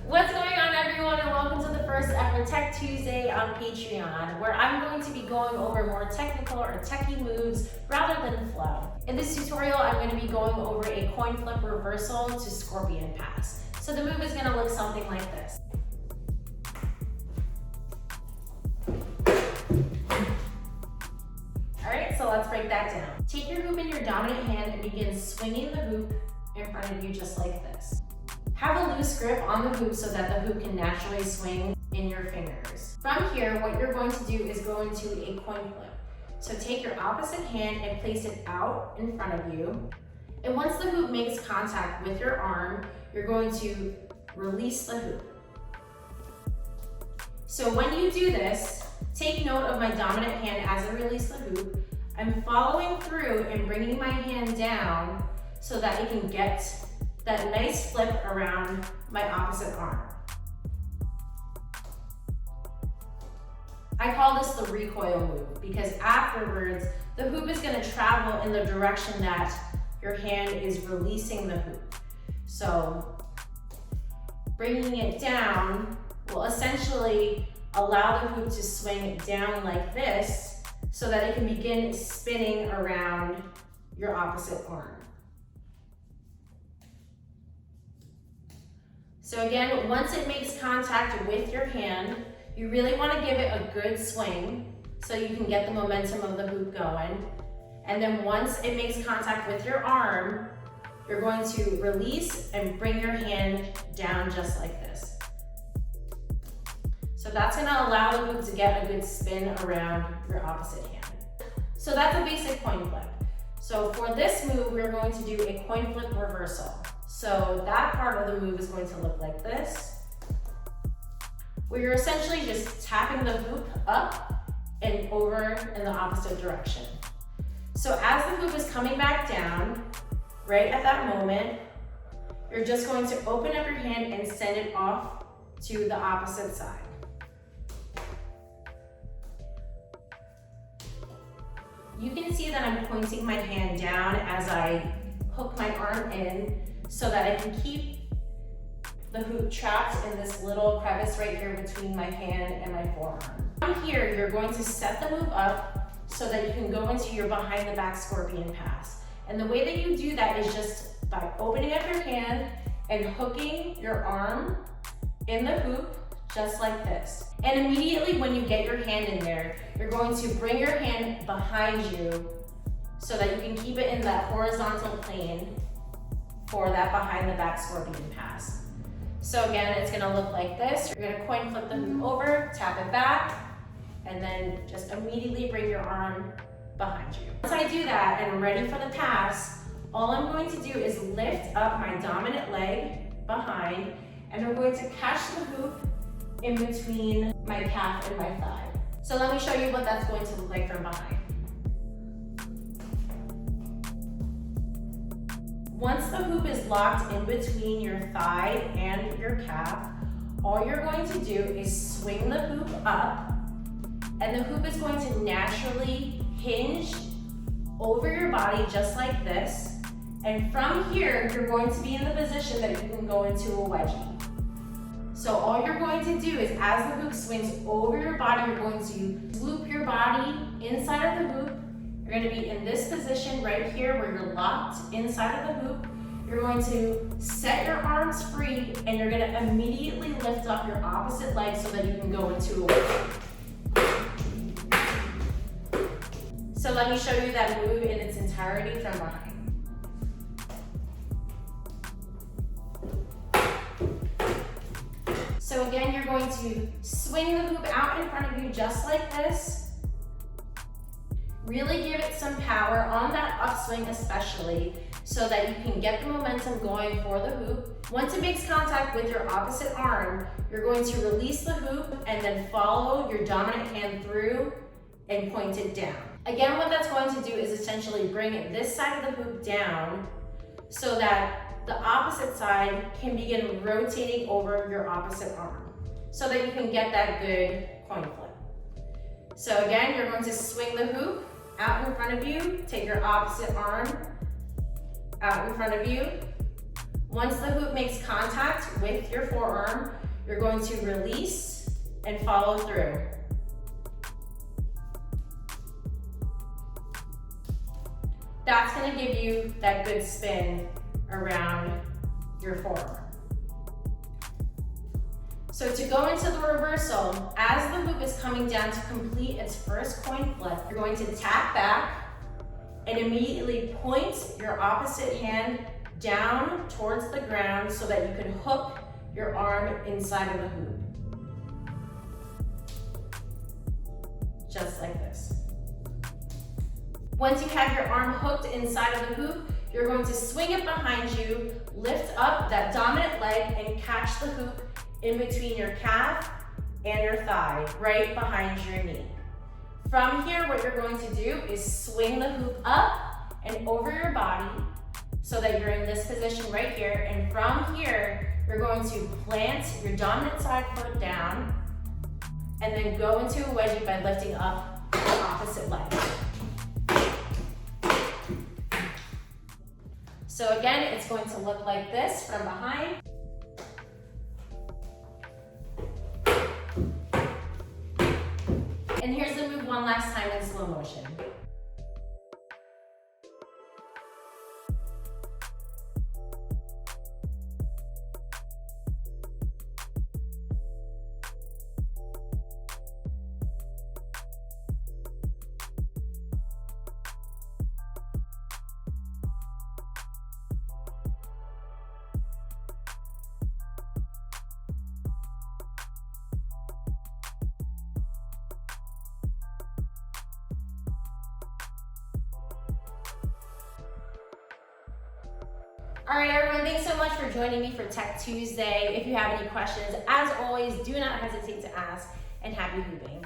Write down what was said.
What's going on, everyone, and welcome to the first ever Tech Tuesday on Patreon, where I'm going to be going over more technical or techie moves rather than flow. In this tutorial, I'm going to be going over a coin flip reversal to scorpion pass. So the move is going to look something like this. Alright, so let's break that down. Take your hoop in your dominant hand and begin swinging the hoop in front of you just like this. Have a loose grip on the hoop so that the hoop can naturally swing in your fingers. From here, what you're going to do is go into a coin flip. So take your opposite hand and place it out in front of you. And once the hoop makes contact with your arm, you're going to release the hoop. So when you do this, take note of my dominant hand as I release the hoop. I'm following through and bringing my hand down so that it can get that nice flip around my opposite arm. I call this the recoil move because afterwards, the hoop is going to travel in the direction that your hand is releasing the hoop. So bringing it down will essentially allow the hoop to swing down like this so that it can begin spinning around your opposite arm. So again, once it makes contact with your hand, you really want to give it a good swing so you can get the momentum of the hoop going. And then once it makes contact with your arm, you're going to release and bring your hand down just like this. So that's going to allow the hoop to get a good spin around your opposite hand. So that's a basic coin flip. So for this move, we're going to do a coin flip reversal. So that part of the move is going to look like this, where you're essentially just tapping the hoop up and over in the opposite direction. So as the hoop is coming back down, right at that moment, you're just going to open up your hand and send it off to the opposite side. You can see that I'm pointing my hand down as I hook my arm in so that I can keep the hoop trapped in this little crevice right here between my hand and my forearm. From here, you're going to set the move up so that you can go into your behind the back scorpion pass. And the way that you do that is just by opening up your hand and hooking your arm in the hoop just like this. And immediately when you get your hand in there, you're going to bring your hand behind you so that you can keep it in that horizontal plane for that behind the back scorpion pass. So again, it's gonna look like this. You're gonna coin flip the hoop over, tap it back, and then just immediately bring your arm behind you. Once I do that and I'm ready for the pass, all I'm going to do is lift up my dominant leg behind, and I'm going to catch the hoop in between my calf and my thigh. So let me show you what that's going to look like from behind. Once the hoop is locked in between your thigh and your calf, all you're going to do is swing the hoop up, and the hoop is going to naturally hinge over your body just like this. And from here, you're going to be in the position that you can go into a wedgie. So all you're going to do is as the hoop swings over your body, you're going to loop your body inside of the hoop. You're going to be in this position right here where you're locked inside of the hoop. You're going to set your arms free and you're going to immediately lift up your opposite leg so that you can go into a wedgie. So let me show you that move in its entirety from behind. So again, you're going to swing the hoop out in front of you just like this. Really give it some power on that upswing especially so that you can get the momentum going for the hoop. Once it makes contact with your opposite arm, you're going to release the hoop and then follow your dominant hand through and point it down. Again, what that's going to do is essentially bring this side of the hoop down so that the opposite side can begin rotating over your opposite arm so that you can get that good coin flip. So again, you're going to swing the hoop out in front of you, take your opposite arm out in front of you. Once the hoop makes contact with your forearm, you're going to release and follow through. That's gonna give you that good spin around your forearm. So to go into the reversal, as the hoop is coming down to complete its first coin flip, you're going to tap back and immediately point your opposite hand down towards the ground so that you can hook your arm inside of the hoop. Just like this. Once you have your arm hooked inside of the hoop, you're going to swing it behind you, lift up that dominant leg and catch the hoop in between your calf and your thigh, right behind your knee. From here, what you're going to do is swing the hoop up and over your body so that you're in this position right here. And from here, you're going to plant your dominant side foot down and then go into a wedgie by lifting up the opposite leg. So again, it's going to look like this from behind. And here's the move one last time in slow motion. All right, everyone, thanks so much for joining me for Tech Tuesday. If you have any questions, as always, do not hesitate to ask, and happy hooping.